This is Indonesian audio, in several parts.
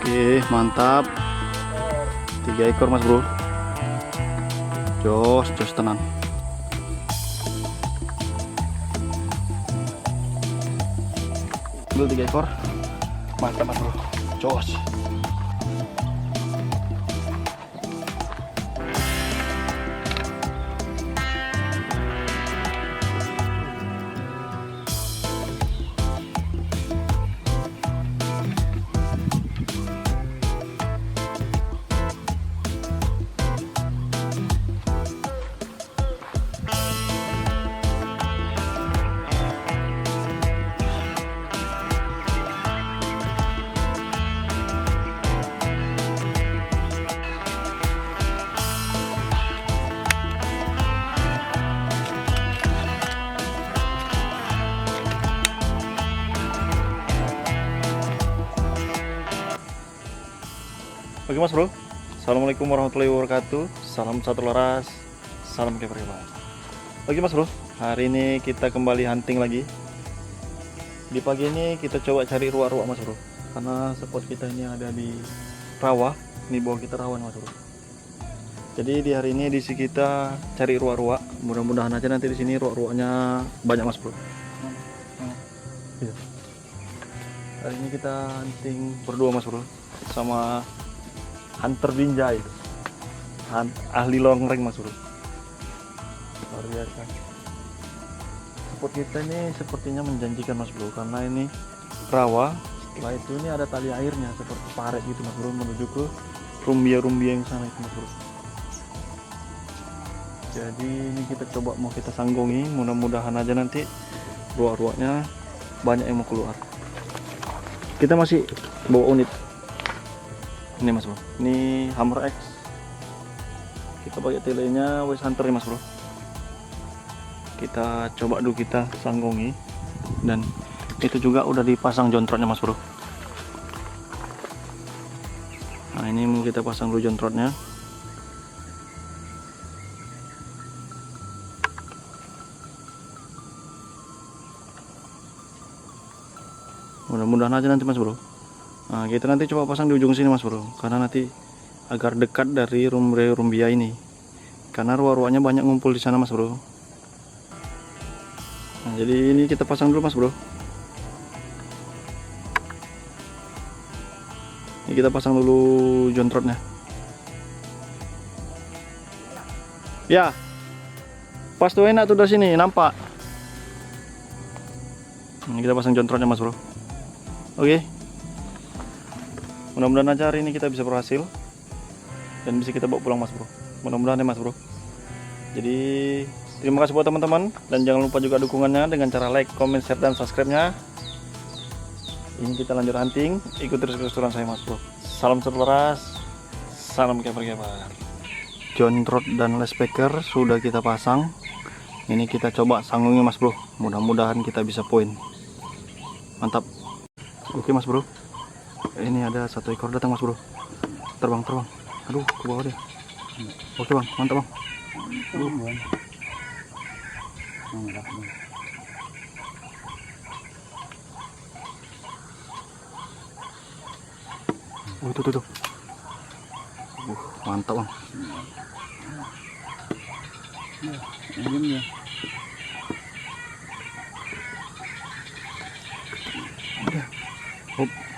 Oke, mantap. 3 ekor mas bro. Jos tenan. Ambil 3 ekor. Mantap mas bro. Jos. Oke mas bro, assalamualaikum warahmatullahi wabarakatuh. Salam satu laras, salam keper-keper. Oke mas bro, hari ini kita kembali hunting lagi. Di pagi ini kita coba cari ruak-ruak mas bro, karena spot kita ini ada di rawa. Ini bawah kita rawa mas bro. Jadi di hari ini di sini kita cari ruak-ruak. Mudah-mudahan aja nanti di sini ruak-ruaknya banyak mas bro. Hari ini kita hunting berdua mas bro, sama Hunter Binjai, ahli longreng mas bro. Luar biasa. Spot kita ini sepertinya menjanjikan mas bro, karena ini rawa. Setelah itu ini ada tali airnya seperti paret gitu mas bro, menuju ke rumbia-rumbia yang sana itu mas bro. Jadi ini kita coba mau kita sanggungi, mudah-mudahan aja nanti ruak-ruaknya banyak yang mau keluar. Kita masih bawa unit ini mas bro, ini Hammer X. Kita pakai telenya West Hunter ya mas bro. Kita coba dulu kita sanggungi, dan itu juga udah dipasang jontrotnya mas bro. Nah ini mau kita pasang dulu jontrotnya. Mudah-mudahan aja nanti mas bro. Nah kita nanti coba pasang di ujung sini mas bro, karena nanti agar dekat dari rumbia ini, karena ruak-ruaknya banyak ngumpul di sana mas bro. Nah jadi ini kita pasang dulu mas bro. Ini kita pasang dulu jontrotnya. Ya, pas tuh enak tuh dari sini nampak. Ini kita pasang jontrotnya mas bro. Oke. Mudah-mudahan aja hari ini kita bisa berhasil dan bisa kita bawa pulang mas bro. Mudah-mudahan ya mas bro. Jadi terima kasih buat teman-teman, dan jangan lupa juga dukungannya dengan cara like, comment, share, dan subscribe-nya. Ini kita lanjut hunting, ikut terus keseruan saya mas bro. Salam selaras, salam keper-keper. Jontrot dan lespeker sudah kita pasang. Ini kita coba sanggungnya mas bro. Mudah-mudahan kita bisa poin. Mantap. Oke mas bro. Ini ada 1 ekor datang mas bro. Terbang. Aduh ke bawah dia. Oke bang, mantap bang. Tuh. Mantap bang.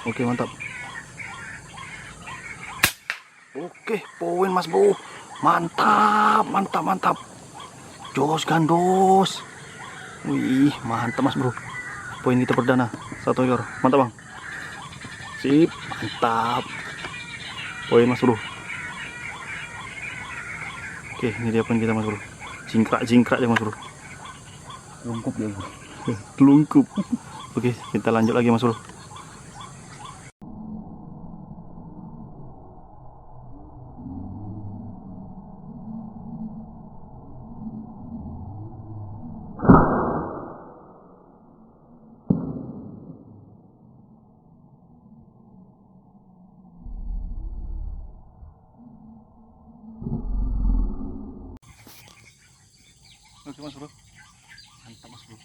Oke mantap. Oke, poin mas bro. Mantap. Jos gandos. Wih, mantap mas bro. Poin kita perdana 1 ekor. Mantap bang. Sip, mantap. Poin mas bro. Oke, ini dia poin kita mas bro. Jingkrak ya mas bro. Lungkup ya bro. Lungkup. Oke, kita lanjut lagi mas bro. Oke mas bro, mantap mas bro,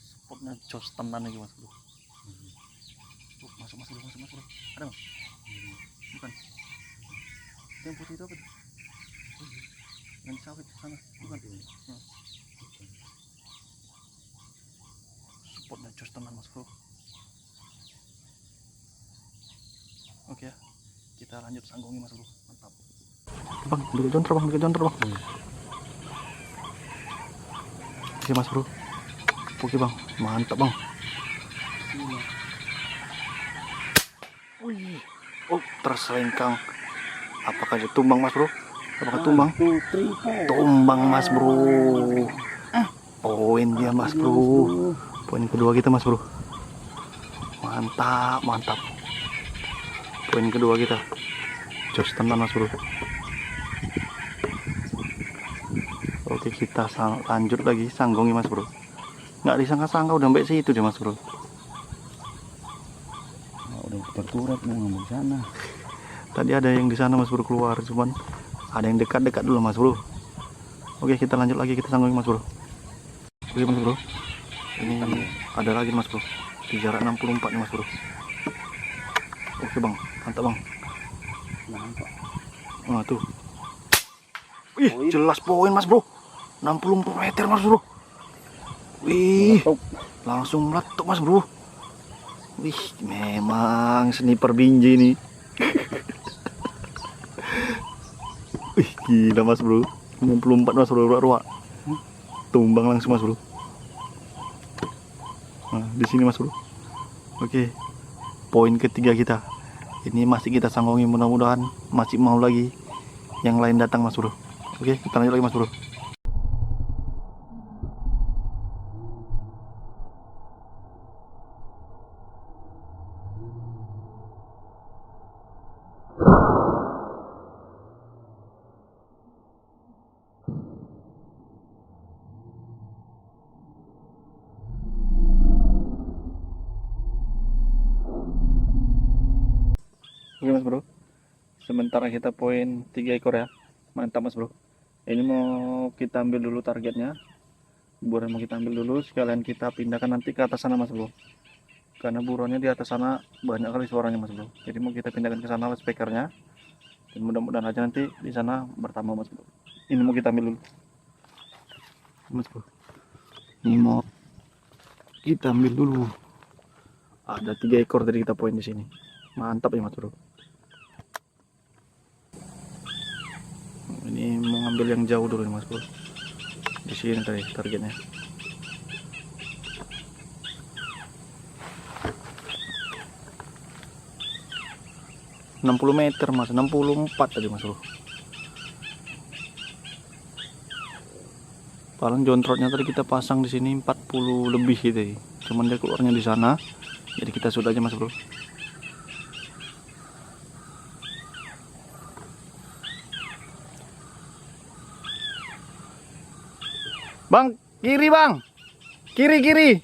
spotnya jos tenan lagi mas bro. Masuk bro, ada bang? bukan. Yang putih itu apa tuh? Yang sawit sana, bukan? Spotnya cus tenan mas bro. Oke ya, kita lanjut sanggungi mas bro, mantap. Bang, dekat jontor bang, dekat jontor bang. Oke mas bro, oke bang, mantap bang. Wih, oh terselengkang. Apakah dia tumbang mas bro? Apakah tumbang? Tumbang mas bro. Poin dia mas bro. Poin kedua kita mas bro. Mantap, mantap. Poin kedua kita. Jos tenan mas bro. Oke kita lanjut lagi sanggongi mas bro. Nggak disangka-sangka udah sampai situ deh mas bro. Udah terturat mau ngambil sana. Tadi ada yang di sana mas bro keluar, cuman ada yang dekat-dekat dulu mas bro. Oke kita lanjut lagi, kita sanggongi mas bro. Oke mas bro, ini ada lagi mas bro di jarak 64 nih mas bro. Oke bang, mantap bang. Nah tuh, wih jelas poin mas bro, 64 meter mas bro. Wih langsung meletup mas bro. Wih memang sniper binji ini. Wih gila mas bro, 64 mas bro, ruak-ruak. Tumbang langsung mas bro. Nah di sini mas bro. Oke, poin ketiga kita. Ini masih kita sanggongi, mudah-mudahan masih mau lagi yang lain datang mas bro. Oke kita lanjut lagi mas bro. Oke mas bro, sementara kita poin 3 ekor ya. Mantap mas bro. Ini mau kita ambil dulu targetnya. Buruan mau kita ambil dulu, sekalian kita pindahkan nanti ke atas sana mas bro. Karena buruannya di atas sana banyak kali suaranya mas bro. Jadi mau kita pindahkan ke sana speakernya. Dan mudah-mudahan aja nanti di sana bertambah mas bro. Ini mau kita ambil dulu mas bro. Ini mau kita ambil dulu. Ada 3 ekor tadi kita poin di sini. Mantap ya mas bro. Ini mau ngambil yang jauh dulu nih mas bro. Di sini tadi targetnya. ...60 meter mas, 64 tadi mas bro. Paling jontrotnya tadi kita pasang di sini 40 lebih gitu. Cuman dia keluarnya di sana. Jadi kita sudah aja mas bro. Bang, kiri bang. Kiri.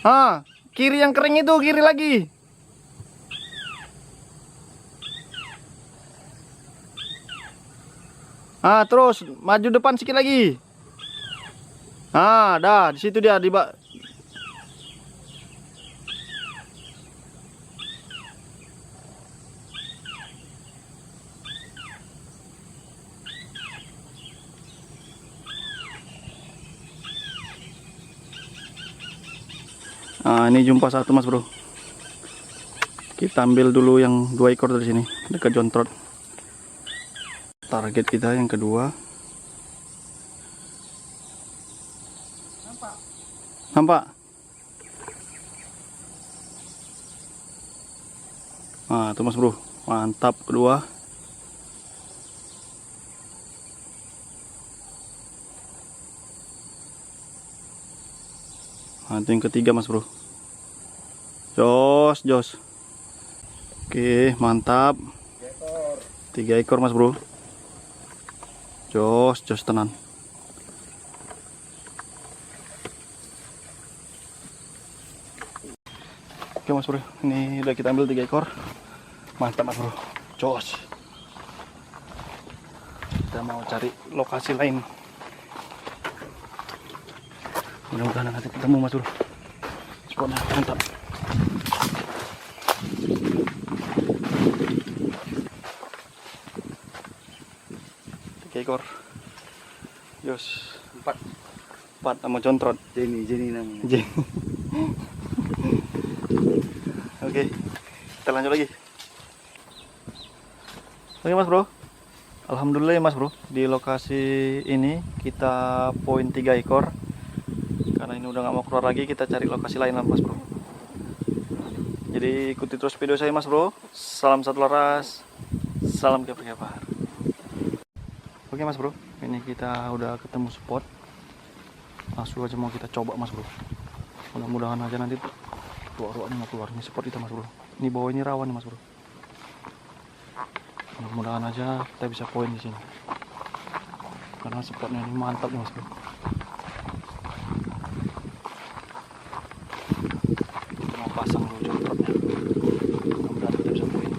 Ah, kiri yang kering itu, kiri lagi. Ah, terus maju depan sedikit lagi. Ah, dah, di situ dia di bak. Nah, ini jumpa satu mas bro. Kita ambil dulu yang 2 ekor dari sini dekat jontrot. Target kita yang kedua. Nampak? Nah, itu mas bro, mantap kedua. Nah, itu yang ketiga mas bro. Jos. Oke, mantap. 3 ekor mas bro. Jos tenan. Oke mas bro, ini udah kita ambil 3 ekor. Mantap mas bro. Jos. Kita mau cari lokasi lain. Mudah-mudahan nanti ketemu mas bro. Spotnya mantap. ekor. Yos. 4. 4 sama controt. Jenny namanya. Oke, kita lanjut lagi. Oke Mas Bro, alhamdulillah ya Mas Bro, di lokasi ini kita poin 3 ekor. Karena ini udah nggak mau keluar lagi, kita cari lokasi lain lah Mas Bro. Jadi ikuti terus video saya Mas Bro. Salam satu laras, salam kepar-kepar. Oke Mas Bro, ini kita udah ketemu spot. Langsung aja mau kita coba Mas Bro. Mudah-mudahan aja nanti ruak-ruaknya nggak keluar. Ini spot kita Mas Bro. Ini bawah ini rawan nih Mas Bro. Mudah-mudahan aja kita bisa poin di sini. Karena spotnya ini mantap nih Mas Bro. Kita mau pasang dulu controtnya. Mudah-mudahan kita bisa poin.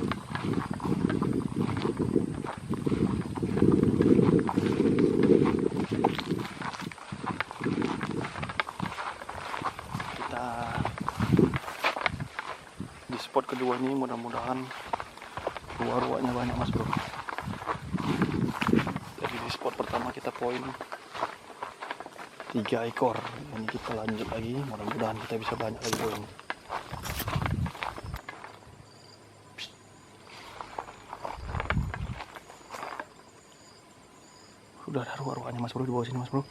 Kita di spot kedua ini mudah-mudahan ruak-ruaknya banyak Mas Bro. Jadi di spot pertama kita poin 3 ekor. Ini kita lanjut lagi, mudah-mudahan kita bisa banyak lagi poin. Udah ada ruak-ruaknya Mas Bro di bawah sini Mas Bro.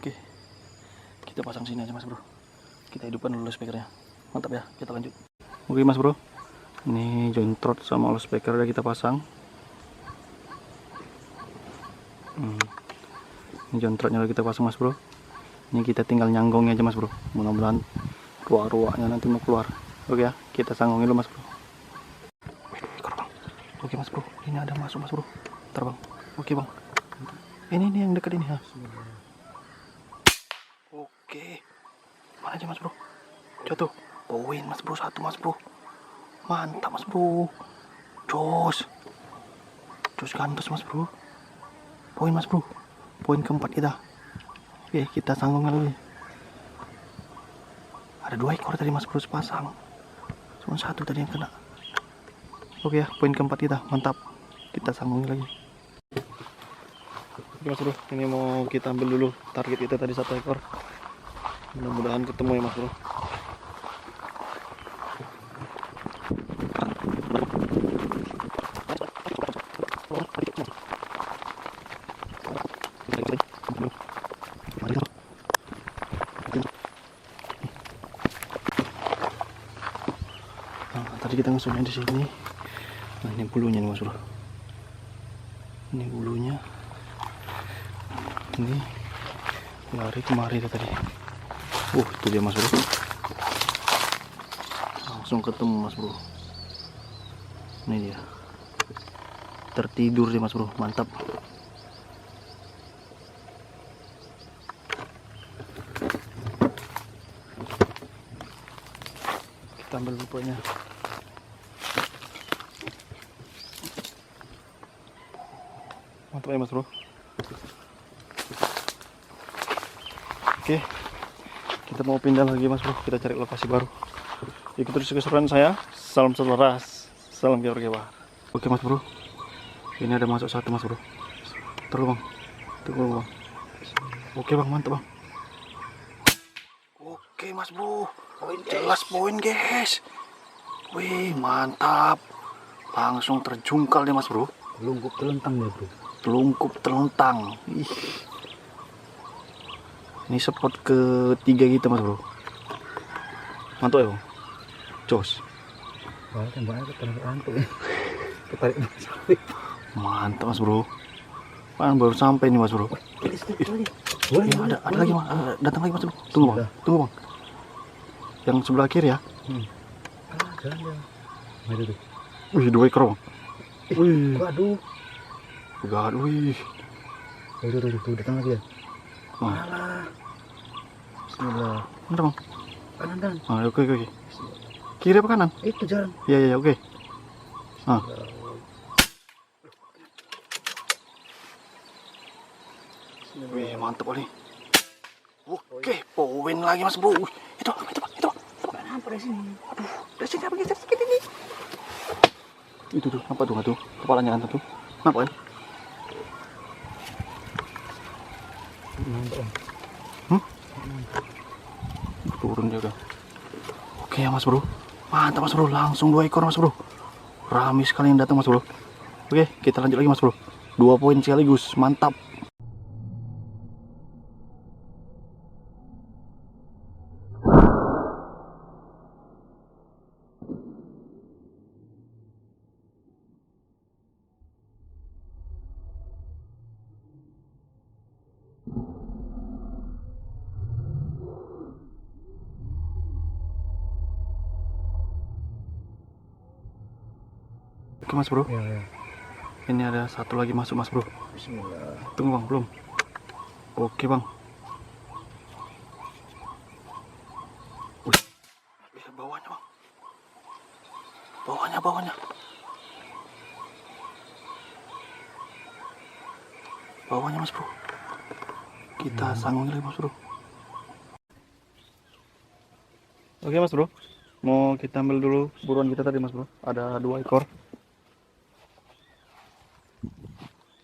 Oke, kita pasang sini aja Mas Bro. Kita hidupkan dulu speakernya. Mantap ya, kita lanjut. Oke Mas Bro, ini joint trot sama speaker udah kita pasang. Ini joint trotnya udah kita pasang Mas Bro. Ini kita tinggal nyanggongnya aja Mas Bro. Mudah-mudahan ruak-ruaknya nanti mau keluar. Oke ya, kita sanggongin dulu Mas Bro. Ekor bang. Oke Mas Bro, ini ada masuk Mas Bro. Ntar bang. Oke bang. Ini yang dekat ini ya. Oke, mana aja Mas Bro? Jatuh, poin Mas Bro, 1 Mas Bro. Mantap Mas Bro. Jos gantos Mas Bro. Poin Mas Bro. Poin keempat kita. Oke, kita sanggong lagi. Ada 2 ekor tadi Mas Bro sepasang. Cuma 1 tadi yang kena. Oke ya, poin keempat kita. Mantap. Kita sanggong lagi. Oke Mas Bro, ini mau kita ambil dulu target kita tadi 1 ekor. Mudah-mudahan ketemu ya Mas Bro. Nah, tadi kita ngesungnya di sini. Nah, ini bulunya nih Mas Bro. Ini bulunya. Ini lari kemari tadi. Itu dia Mas Bro. Langsung ketemu Mas Bro. Ini dia. Tertidur dia Mas Bro. Mantap. Kita ambil lupanya. Mantap ya Mas Bro. Oke, kita mau pindah lagi Mas Bro, kita cari lokasi baru. Ikuti terus keseruan saya. Salam satu laras, salam kepar-kepar. Oke Mas Bro, ini ada masuk 1 Mas Bro. Terus bang, tunggu bang. Oke bang, mantap bang. Oke Mas Bro, jelas poin guys. Wih mantap, langsung terjungkal deh Mas Bro. Telungkup telentang ya Bro. Telungkup telentang. Ih. Ini spot ketiga kita Mas Bro. Mantap ya bang. Jos. Wah, tembaknya ketarik ya. Ketarik Mantap Mas Bro. Kan baru sampai nih Mas Bro. Ini ada lagi bang. Datang lagi Mas Bro. Tunggu bang. Tunggu bang. Yang sebelah kiri ya. Jangan. Mari tuh. Wih 2 ekor bang. Wih. Waduh. Wih. Tuh datang lagi ya. Nah. Bismillah. Mantap bang. Kanan. Oke. Kiri apa kanan? Itu jalan. Iya, oke. Wih, mantap kali. Oke, poin lagi mas bro. Itu pak. Apa di sini? Aduh, dari sini apa geser sedikit ini? Itu tuh, apa tuh? Kepalanya kan tuh. Apa ya? Nambah. Turun dia udah. Oke ya mas bro. Mantap mas bro, langsung 2 ekor mas bro. Rame sekali yang datang mas bro. Oke, kita lanjut lagi mas bro. 2 poin sekaligus, mantap. Oke mas bro, Ya. ini ada satu lagi masuk mas bro. Bismillah. Tunggu bang, belum. Oke bang. Wih, lihat bawahnya bang. Bawahnya. Bawahnya mas bro. Kita sanggung lagi mas bro. Oke mas bro, mau kita ambil dulu buruan kita tadi mas bro. Ada 2 ekor.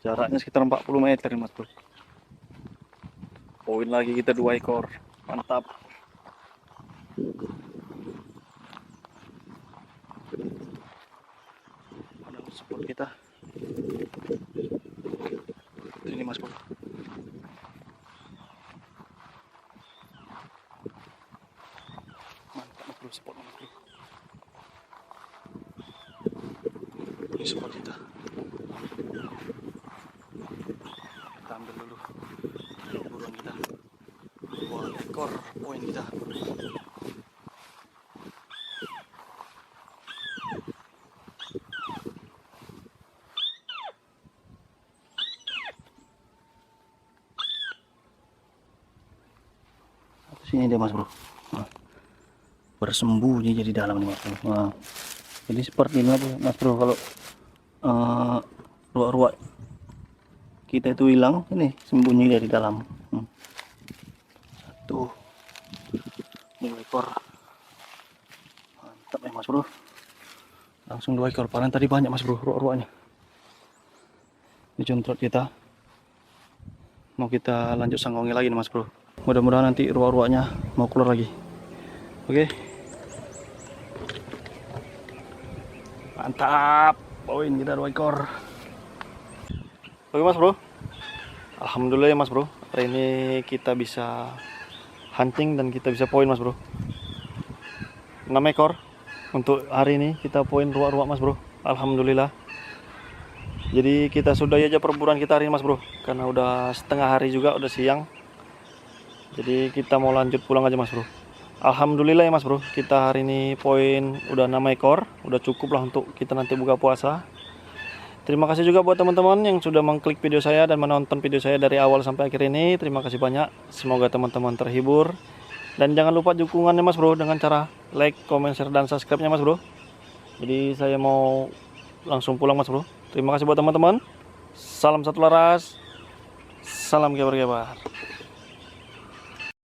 Jaraknya sekitar 40 meter mas bro. Poin lagi kita 2 ekor. Mantap. Ada support kita. Ini mas bro. Mantap mas bro, support mas bro. Ini support kita. Kita ambil dulu buruan kita. 2 ekor poin kita. Sini dia mas bro. Nah, bersembunyi jadi dalam nih mas bro. Nah, jadi seperti ini mas bro, kalau ruak-ruak kita itu hilang, ini sembunyi dari dalam. Satu, 2 ekor. Mantap ya mas bro. Langsung 2 ekor. Paling tadi banyak mas bro ruak-ruaknya. Ini controt kita. Mau kita lanjut sanggongi lagi nih mas bro. Mudah-mudahan nanti ruak-ruaknya mau keluar lagi. Oke. Mantap. Poin kita 2 ekor. Oke mas bro. Alhamdulillah ya mas bro. Hari ini kita bisa hunting dan kita bisa poin mas bro. 6 ekor. Untuk hari ini kita poin ruak-ruak mas bro. Alhamdulillah. Jadi kita sudahi aja perburuan kita hari ini mas bro. Karena udah setengah hari juga, udah siang. Jadi kita mau lanjut pulang aja mas bro. Alhamdulillah ya mas bro, kita hari ini poin udah 6 ekor. Udah cukup lah untuk kita nanti buka puasa. Terima kasih juga buat teman-teman yang sudah mengklik video saya dan menonton video saya dari awal sampai akhir ini. Terima kasih banyak. Semoga teman-teman terhibur. Dan jangan lupa dukungannya mas bro dengan cara like, comment, share, dan subscribe-nya mas bro. Jadi saya mau langsung pulang mas bro. Terima kasih buat teman-teman. Salam satu laras. Salam gebar-gebar.